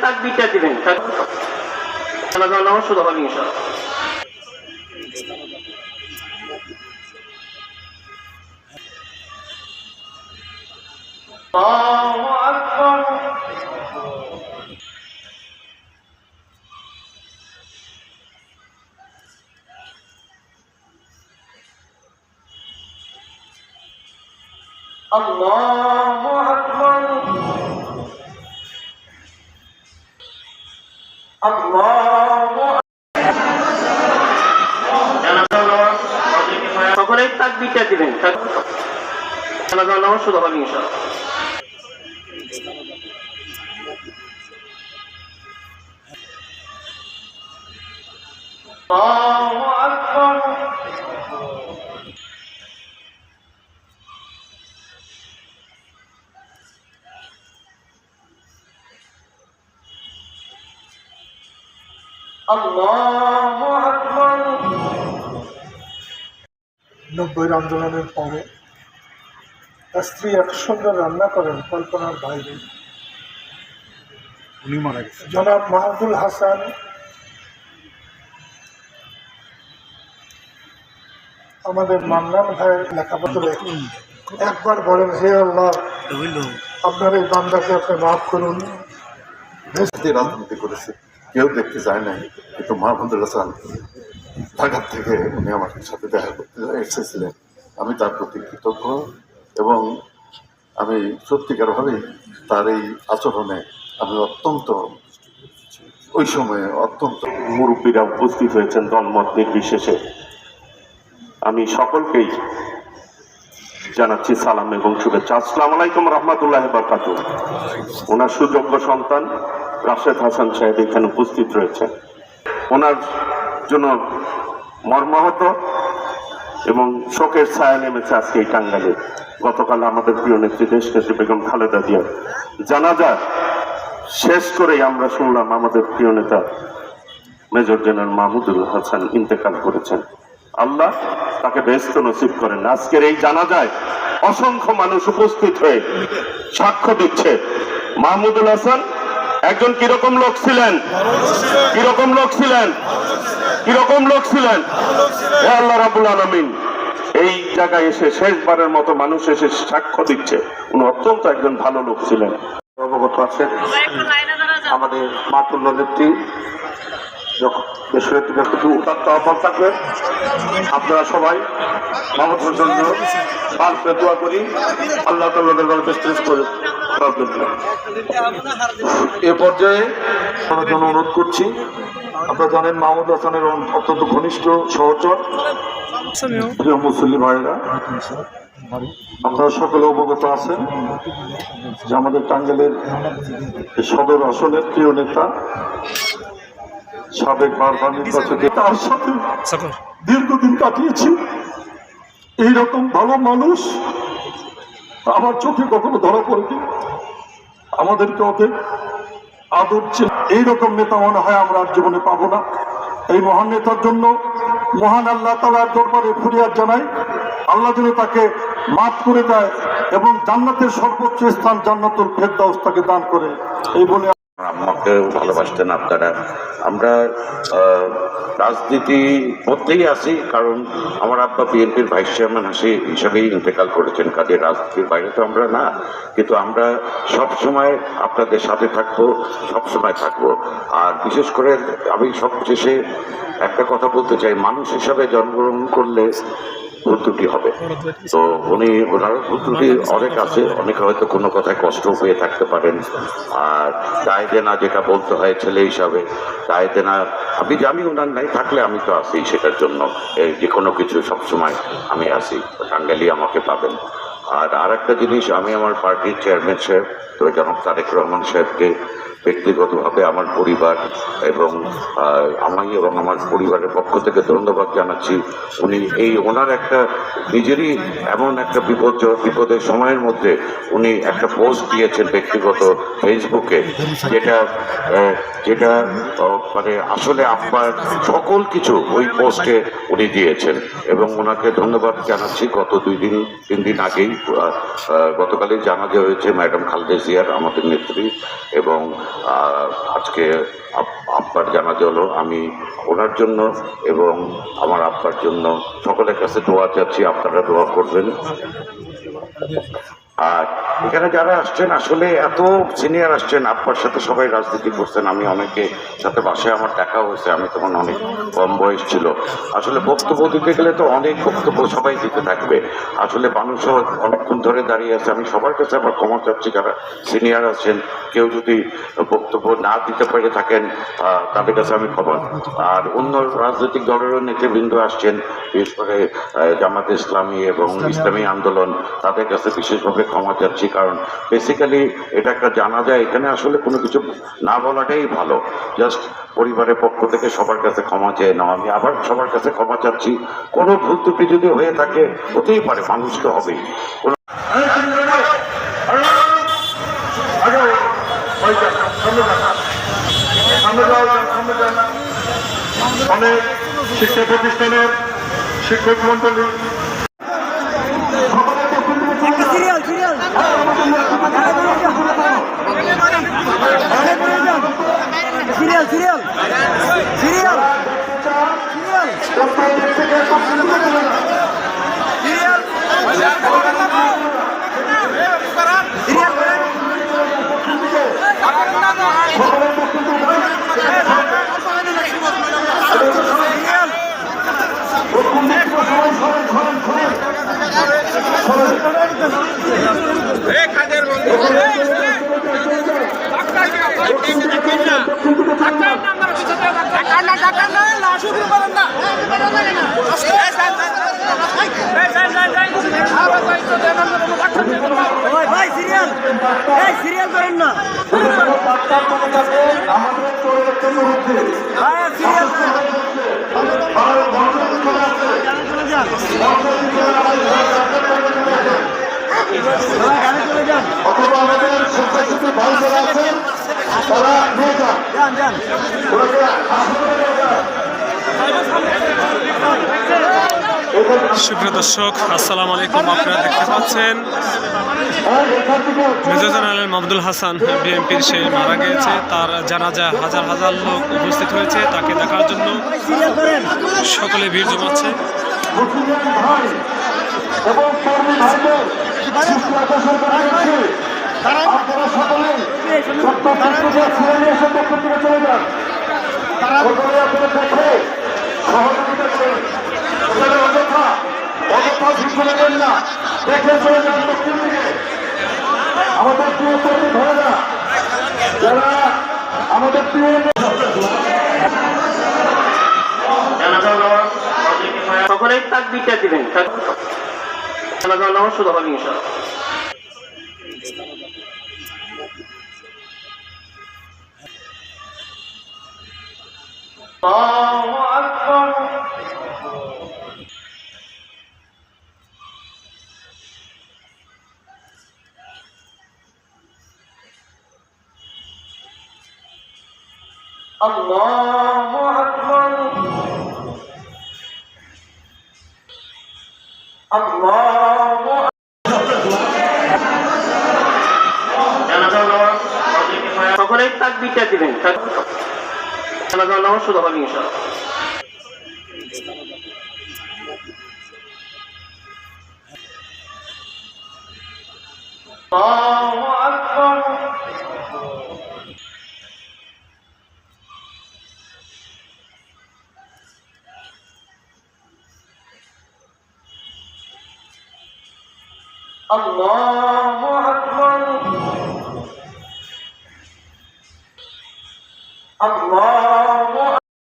তাকবীরটা দিবেন, নামাজ শুরু হবে ইনশাআল্লাহ। আল্লাহু আকবার। আল্লাহু আকবার। আল্লাহু সকলেই তাকবীরটা দিবেন, নামাজ শুরু হবে ইনশাআল্লাহ। আল্লাহু আকবার। আল্লাহু আকবার। 90 আন্দোলনের পরে স্ত্রী একসঙ্গে রান্না করেন কল্পনার বাইরে। উনি মারা গেছেন। জনাব মাহমুদুল হাসান আমাদের মান্নান ভাইয়ের লেখাপত্রে একবার বলেন, হে আল্লাহ, আপনার এই বান্দাকে আপনি মাফ করুন। রাজনীতি করেছে, কেউ দেখতে যায় নাই, কিন্তু মাহমুদুল হাসান ঢাকা থেকে উনি আমার সাথে দেখা করতে এসেছিলেন। আমি তার প্রতি কৃতজ্ঞ এবং আমি সত্যিকারভাবে তার এই আচরণে আমি অত্যন্ত ওই সময়ে অত্যন্ত মুরব্বীরা উপস্থিত হয়েছেন দলমত নির্বিশেষে। আমি সকলকেই জানাচ্ছি সালাম এবং শুভেচ্ছা। আসসালামু আলাইকুম রহমতুল্লাহ বারাকাতুহু। ওনার সুযোগ্য সন্তান রাশেদ হাসান সাহেব এখানে উপস্থিত রয়েছেন। ওনার জন্য মর্মাহত এবং শোকের ছায়া নেমেছে আজকে এই টাঙ্গাইলে। গতকাল আমাদের প্রিয় নেত্রী দেশনেত্রী বেগম খালেদা জিয়া জানাজা শেষ করেই আমরা শুনলাম আমাদের প্রিয় নেতা মেজর জেনারেল মাহমুদুল হাসান ইন্তেকাল করেছেন। আল্লাহ তাকে বেহেশত নসিব করেন। আজকের এই জানাজায় অসংখ্য মানুষ উপস্থিত হয়ে সাক্ষ্য দিচ্ছে মাহমুদুল হাসান একজন কিরকম লোক ছিলেন, কিরকম লোক ছিলেন, কিরকম লোক ছিলেন। হে আল্লাহ রাব্বুল আলামিন, এই জায়গায় এসে শেষবারের মতো মানুষ এসে সাক্ষ্য দিচ্ছে উনি অত্যন্ত একজন ভালো লোক ছিলেন। অবগত আছেন আমাদের মাতুল্য নেত্রী যখন দেশের একটু উদাত্ত আহ্বান থাকবেন, আপনারা সবাই মাহমুদের জন্য দোয়া করি, আল্লাহ তাআলার বেস্ট করে এ পর্যায়ে আমার জন্য অনুরোধ করছি। আপনারা জানেন মাহমুদ হাসানের অত্যন্ত ঘনিষ্ঠ সহচর প্রিয় মুসল্লি ভাইরা, আপনারা সকলে অবগত আছেন যে আমাদের টাঙ্গাইলের সদর আসনের প্রিয় নেতা সাবেক বারবার নির্বাচিত, তার সাথে দীর্ঘদিন কাটিয়েছি। এইরকম ভালো মানুষ আমার চোখে কখনো ধরা পড়েনি। আমাদেরকে অনেক আদর ছিল। এইরকম নেতা মনে হয় আমরা আর জীবনে পাবো না। এই মহান নেতার জন্য মহান আল্লাহ তাআলার দরবারে ফরিয়াদ জানাই, আল্লাহ যেন তাকে মাফ করে দেয় এবং জান্নাতের সর্বোচ্চ স্থান জান্নাতুল ফেরদাউস তাকে দান করে। এই বলে আমাকে ভালোবাসতেন আপনারা। আমরা রাজনীতি মধ্যেই আছি, কারণ আমার আব্বা বিএনপির ভাইস চেয়ারম্যান হিসাবেই ইন্তেকাল করেছেন। কাজে রাজনীতির বাইরে তো আমরা না, কিন্তু আমরা সব সময় আপনাদের সাথে থাকবো, সব সময় থাকবো। আর বিশেষ করে আমি সবশেষে একটা কথা বলতে চাই, মানুষ হিসাবে জন্মগ্রহণ করলে ভুল ত্রুটি হবে। তো উনি ওনার ভুল ত্রুটি অনেক আছে, অনেকে হয়তো কোনো কথায় কষ্ট পেয়ে থাকতে পারেন। আর দায় দেনা যেটা বলতে হয় ছেলে হিসাবে, দায় দেনা আমি জানি ওনার নাই, থাকলে আমি তো আছি সেটার জন্য। যে কোনো কিছু সবসময় আমি আছি, টাঙ্গাইলি আমাকে পাবেন। আর একটা জিনিস, আমি আমার পার্টির চেয়ারম্যান সাহেব তো জনাব তারেক রহমান সাহেবকে ব্যক্তিগতভাবে আমার পরিবার এবং আমি এবং আমার পরিবারের পক্ষ থেকে ধন্যবাদ জানাচ্ছি। উনি এই ওনার একটা নিজেরই এমন একটা বিপদের সময়ের মধ্যে উনি একটা পোস্ট দিয়েছেন ব্যক্তিগত ফেসবুকে, যেটা মানে আসলে আপনার সকল কিছু ওই পোস্টে উনি দিয়েছেন এবং ওনাকে ধন্যবাদ জানাচ্ছি। গত 2-3 দিন আগেই গতকালই জানাজা হয়েছে ম্যাডাম খালেদা জিয়ার, আমাদের নেত্রী, এবং আজকে আব্বার জানাজা হলো। আমি ওনার জন্য এবং আমার আব্বার জন্য সকলের কাছে দোয়া চাচ্ছি, আপনারা দোয়া করবেন। আর এখানে যারা আসছেন আসলে এত সিনিয়র আসছেন, আব্বার সাথে সবাই রাজনীতি করছেন। আমি অনেকে সাথে বাসায় আমার দেখা হয়েছে, আমি তখন অনেক কম বয়স ছিল। আসলে বক্তব্য দিতে গেলে তো অনেক বক্তব্য সবাই দিতে থাকবে। আসলে মানুষও অনেকক্ষণ ধরে দাঁড়িয়ে আছে। আমি সবার কাছে আবার ক্ষমা চাচ্ছি, যারা সিনিয়র আছেন কেউ যদি বক্তব্য না দিতে পেরে থাকেন তাদের কাছে আমি ক্ষমা। আর অন্য রাজনৈতিক দলেরও নেতৃবৃন্দ আসছেন, বিশেষ করে জামাত ইসলামী এবং ইসলামী আন্দোলন, তাদের কাছে বিশেষভাবে ক্ষমা চাচ্ছি। কারণ বেসিক্যালি এটা একটা জানা যায়, এখানে আসলে কোনো কিছু না বলাটাই ভালো। জাস্ট পরিবারের পক্ষ থেকে সবার কাছে ক্ষমা চেয়ে নাও। আমি আবার সবার কাছে ক্ষমা চাচ্ছি। কোনো ভুল ত্রুটি যদি হয়ে থাকে, হতেই পারে, মানুষ তো হবেই। অনেক শিক্ষা প্রতিষ্ঠানের শিক্ষক মন্ডলী serial serial serial serial serial ভাই সিরিয়াল সিরিয়াল করেন না সিরিয়াল অথবা আমাদের স্বেচ্ছাসেবী ভাই যারা আছেন তারা নিয়ে যান। সুপ্রিয় দর্শক, আসসালামু আলাইকুম। আপনারা দেখতে পাচ্ছেন মেজর জেনারেল মাহমুদুল হাসান বিএনপির সে মারা গিয়েছে। তার জানাজা হাজার হাজার লোক উপস্থিত হয়েছে তাকে দেখার জন্য, সকলে ভিড় জমাচ্ছে। আমাদের প্রিয় কর্মী ভাইরা, যারা আমাদের প্রিয় সকলেই তাকবীরটা দিবেন। জানাজা নামাজ শুরু হবে ইনশাআল্লাহ। আল্লাহু আকবার। আল্লাহু আকবার। আল্লাহু সকলেই তাকবীরটা দিবেন। জানাজা নামাজ শুরু হবে ইনশাআল্লাহ। আল্লাহু আকবার। আল্লাহু আকবার। আল্লাহ